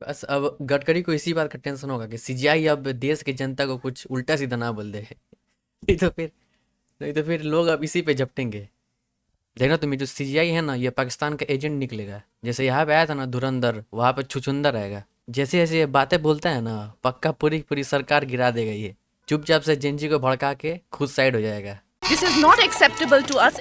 बस अब गडकरी को इसी बात का टेंशन होगा कि सीजीआई अब देश की जनता को कुछ उल्टा सीधा ना बोल दे। नहीं तो फिर लोग अब इसी पे झपटेंगे। देखना तुम, ये जो सीजीआई है ना, ये पाकिस्तान का एजेंट निकलेगा। जैसे यहाँ पे आया था ना धुरंधर, वहाँ पे छुछुंदर आएगा। जैसे जैसे ये बातें बोलता है ना, पक्का पूरी पूरी सरकार गिरा देगा ये। चुपचाप से जेनजी को भड़का के खुद साइड हो जाएगा। This is not acceptable to us.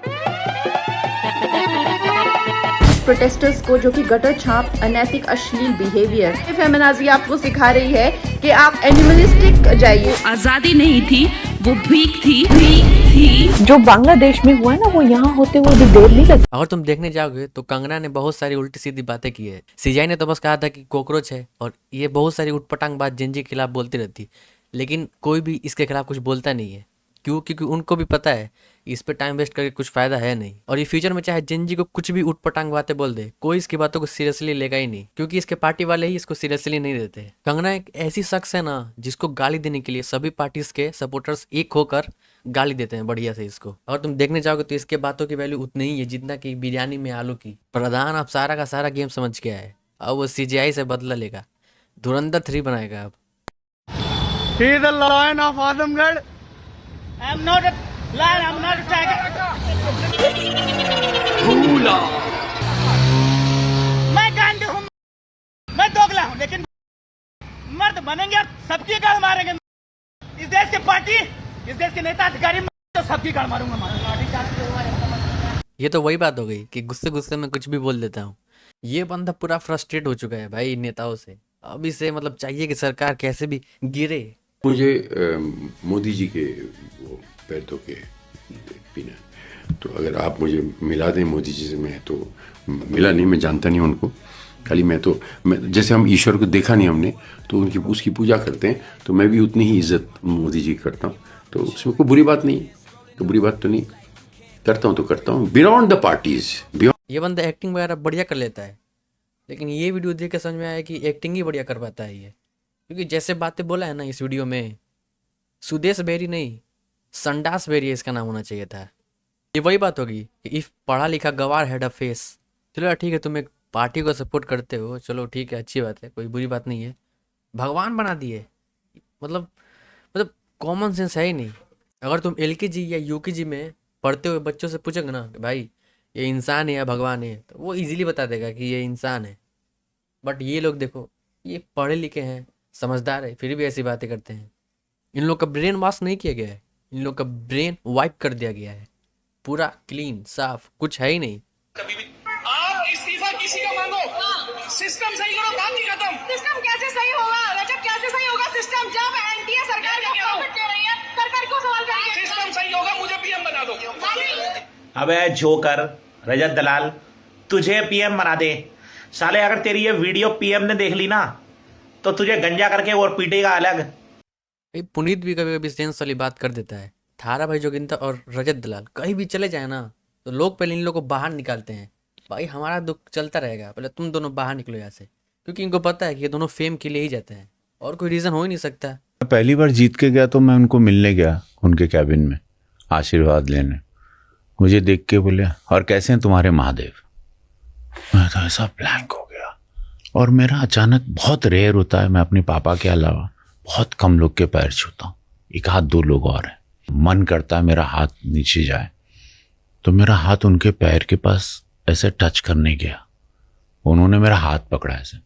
Protesters को जो कि गटर छाप अनैतिक अश्लील बिहेवियर फेमिनाजी आपको सिखा रही है कि आप एनिमलिस्टिक जाइए। आजादी नहीं थी, वो भीख थी। जो बांग्लादेश में हुआ है ना, वो यहाँ होते हुए भी देर नहीं लगती। अगर तुम देखने जाओगे तो कंगना ने बहुत सारी उल्टी सीधी बातें की है। सीजीआई ने तो बस कहा था कि कॉकरोच है, और ये बहुत सारी उटपटांग बात जेनजी के खिलाफ बोलती रहती। लेकिन कोई भी इसके खिलाफ कुछ बोलता नहीं है। क्यों? क्योंकि उनको भी पता है इस पे टाइम वेस्ट करके कुछ फायदा है नहीं। और ये फ्यूचर में चाहे जेनजी को कुछ भी उटपटांग बातें बोल दे, कोई इसकी बातों को सीरियसली लेगा ही नहीं, क्योंकि इसके पार्टी वाले ही इसको सीरियसली नहीं लेते। कंगना एक ऐसी शख्स है ना, जिसको गाली देने के लिए सभी पार्टीज के सपोर्टर्स एक होकर गाली देते हैं बढ़िया से इसको। और तुम देखने जाओगे तो इसके बातों की वैल्यू उतनी ही है जितना कि बिरयानी में आलू की। प्रधान अब सारा का सारा गेम समझ गया है। अब वो सीजीआई से बदला लेगा, धुरंधर 3 बनाएगा अब। He is the lion of Azamgarh. I am not a lion. I am not a tiger. मैं गांडू हूँ, मैं दोगला हूँ, लेकिन मर्द बनेंगे और सबकी गाड़ मारेंगे। इस देश के पार्टी, इस देश के नेता अधिकारी, तो सबकी गाड़ मारूंगा। ये तो वही बात हो गई कि गुस्से गुस्से में कुछ भी बोल देता हूँ। ये बंदा पूरा फ्रस्ट्रेट हो चुका है भाई नेताओं से। अब इसे मतलब चाहिए कि सरकार कैसे भी गिरे। मुझे मोदी जी के वो पैर धो के पीना है। तो अगर आप मुझे मिला दें मोदी जी से, मैं तो मिला नहीं, मैं जानता नहीं उनको। खाली मैं जैसे हम ईश्वर को देखा नहीं हमने, तो उसकी पूजा करते हैं, तो मैं भी उतनी ही इज्जत मोदी जी की करता हूँ। तो उसमें कोई बुरी बात नहीं, तो बुरी बात तो नहीं। करता हूँ तो करता हूँ, बियॉन्ड द पार्टीज। ये बंदा एक्टिंग वगैरह बढ़िया कर लेता है, लेकिन ये वीडियो देख के समझ में आया कि एक्टिंग ही बढ़िया कर पाता है ये। क्योंकि जैसे बातें बोला है ना इस वीडियो में, सुदेश बेरी नहीं, संडास बेरी इसका नाम होना चाहिए था। ये वही बात होगी कि इफ पढ़ा लिखा गवार हैड अ फेस। चलो यार ठीक है, तुम एक पार्टी को सपोर्ट करते हो, चलो ठीक है, अच्छी बात है, कोई बुरी बात नहीं है। भगवान बना दिए, मतलब मतलब कॉमन सेंस है ही नहीं। अगर तुम एलकेजी या यूकेजी में पढ़ते हुए बच्चों से पूछोगे ना कि भाई ये इंसान है या भगवान है, तो वो इजीली बता देगा कि ये इंसान है। बट ये लोग देखो, ये पढ़े लिखे हैं, समझदार है, फिर भी ऐसी बातें करते हैं। इन लोग का ब्रेन वॉश नहीं किया गया है, इन लोग का ब्रेन वाइप कर दिया गया है, पूरा क्लीन साफ, कुछ है ही नहीं। कभी भी आप इस्तीफा किसी का मांगो, सिस्टम सही करो, बात ही खत्म। सिस्टम कैसे सही होगा रजब? कैसे सही होगा सिस्टम जब एनडीए सरकार को प्रॉफिट दे रही है? सरकार को सवाल करेंगे। सिस्टम सही होगा, मुझे पीएम बना दो। अबे जोकर रजत दलाल, तुझे पीएम बना दे साले। अगर तेरी ये वीडियो पीएम ने देख ली ना, तो तुझे गंजा करके और पीटेगा अलग। भाई पुनीत भी कभी कभी सेंस वाली बात कर देता है। थारा भाई जोगिंदर और रजत दलाल कहीं भी चले जाए ना, तो लोग पहले इन लोगों को बाहर निकालते हैं। भाई हमारा दुख चलता रहेगा, पहले तुम दोनों बाहर निकलो यहाँ से। क्योंकि इनको पता है कि ये दोनों फेम के लिए ही जाते हैं, और कोई रीज़न हो ही नहीं सकता। पहली बार जीत के गया तो मैं उनको मिलने गया उनके कैबिन में, आशीर्वाद लेने। मुझे देख के बोले, और कैसे हैं तुम्हारे महादेव? मैं तो ऐसा ब्लैंक हो गया। और मेरा अचानक, बहुत रेयर होता है, मैं अपने पापा के अलावा बहुत कम लोग के पैर छूता हूँ, एक हाथ 2 लोग और हैं। मन करता है मेरा हाथ नीचे जाए, तो मेरा हाथ उनके पैर के पास ऐसे टच करने गया। उन्होंने मेरा हाथ पकड़ा ऐसे,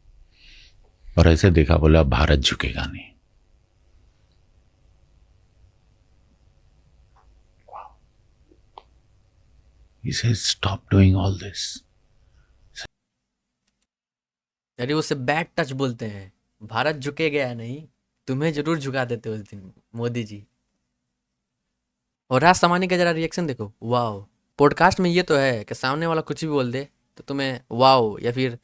और ऐसे देखा, बोला भारत झुकेगा नहीं। He says, stop doing all this. अरे उसे बैड टच बोलते हैं। भारत झुके गया नहीं, तुम्हें जरूर झुका देते उस दिन मोदी जी। और राज समानी का जरा रिएक्शन देखो, वाओ। पॉडकास्ट में ये तो है कि सामने वाला कुछ भी बोल दे तो तुम्हें वाओ या फिर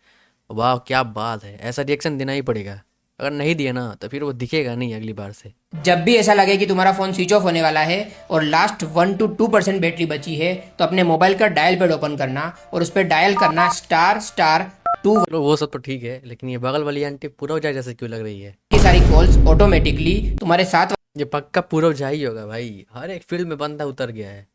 वाओ क्या बात है, ऐसा रिएक्शन देना ही पड़ेगा। अगर नहीं दिया ना तो फिर वो दिखेगा नहीं अगली बार से। जब भी ऐसा लगे कि तुम्हारा फोन स्विच ऑफ होने वाला है और लास्ट 1 to 2% बैटरी बची है, तो अपने मोबाइल का डायल पैड ओपन करना और उस पर डायल करना ***2। चलो वो सब तो ठीक है, लेकिन ये बगल वाली आंटी पूरव जा जैसे क्यों लग रही है? की सारी कॉल्स ऑटोमेटिकली तुम्हारे साथ। ये पक्का पूरव जा ही होगा भाई, हर एक फील्ड में बंदा उतर गया है।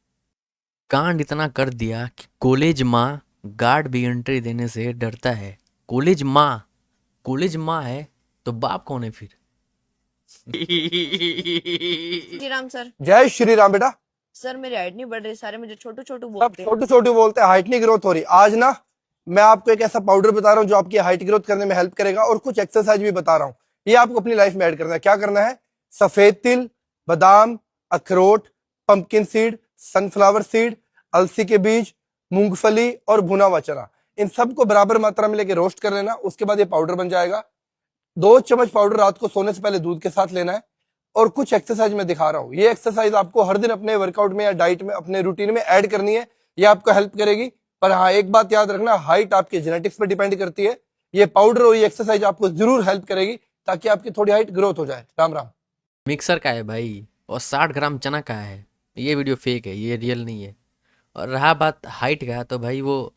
कांड इतना कर दिया कि कॉलेज माँ गार्ड भी एंट्री देने से डरता है। कॉलेज माँ, कॉलेज माँ है तो बाप कौन है फिर? श्री राम सर। जय श्री राम बेटा। सर मेरी हाइट नहीं बढ़ रही, सारे मुझे छोटू छोटू सब बोलते हैं। छोटे छोटे बोलते हैं, हाइट नहीं ग्रोथ हो रही। आज ना मैं आपको एक ऐसा पाउडर बता रहा हूँ जो आपकी हाइट ग्रोथ करने में हेल्प करेगा, और कुछ एक्सरसाइज भी बता रहा हूँ। ये आपको अपनी लाइफ में ऐड करना है। क्या करना है? सफेद तिल, बादाम, अखरोट, पंपकिन सीड, सनफ्लावर सीड, अलसी के बीज, मूंगफली और भुना हुआ चना, इन सबको बराबर मात्रा में लेके रोस्ट कर लेना। उसके बाद ये पाउडर बन जाएगा। 2 चम्मच पाउडर रात को सोने से पहले दूध के साथ लेना है। और कुछ एक्सरसाइज मैं दिखा रहा हूँ, ये एक्सरसाइज आपको हर दिन अपने वर्कआउट में या डाइट में, अपने रूटीन में ऐड करनी है। ये आपको हेल्प करेगी। पर हाँ, एक बात याद रखना, हाइट आपके जेनेटिक्स पर डिपेंड करती है। ये पाउडर और ये एक्सरसाइज आपको जरूर हेल्प करेगी ताकि आपकी थोड़ी हाइट ग्रोथ हो जाए। राम राम। मिक्सर का है भाई, और 60 ग्राम चना का है। ये वीडियो फेक है, ये रियल नहीं है। और रहा बात हाइट का, तो भाई वो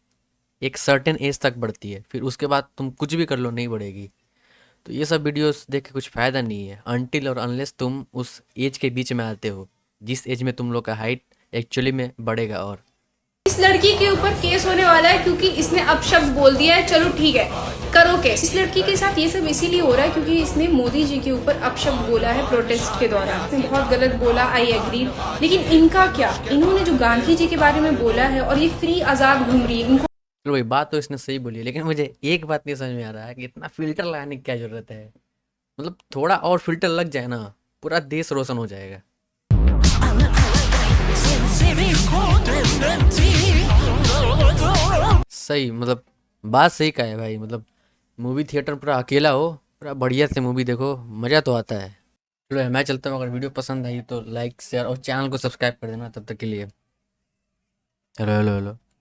एक सर्टेन एज तक बढ़ती है, फिर उसके बाद तुम कुछ भी कर लो नहीं बढ़ेगी। तो ये सब वीडियोस देख के कुछ फ़ायदा नहीं है, अनटिल और अनलेस तुम उस एज के बीच में आते हो जिस एज में तुम लोग का हाइट एक्चुअली में बढ़ेगा। और इस लड़की के ऊपर केस होने वाला है क्योंकि इसने अपशब्द बोल दिया है। चलो ठीक है, करो केस। इस लड़की के साथ ये सब इसीलिए हो रहा है क्योंकि इसने मोदी जी के ऊपर अपशब्द बोला है प्रोटेस्ट के दौरान। इसने बहुत गलत बोला, आई एग्री। लेकिन इनका क्या, इन्होंने जो गांधी जी के बारे में बोला है, और ये फ्री आजाद घूम रही है, इनको चलो भाई, बात तो इसने सही बोली है, लेकिन मुझे एक बात नहीं समझ में आ रहा है कि इतना फिल्टर लगाने की क्या ज़रूरत है। मतलब थोड़ा और फिल्टर लग जाए ना, पूरा देश रोशन हो जाएगा। सही, मतलब बात सही का है भाई। मतलब मूवी थिएटर पूरा अकेला हो, पूरा बढ़िया से मूवी देखो, मज़ा तो आता है। चलो मैं चलता हूँ। अगर वीडियो पसंद आई तो लाइक, शेयर और चैनल को सब्सक्राइब कर देना। तब तक के लिए हेलो हेलो हेलो।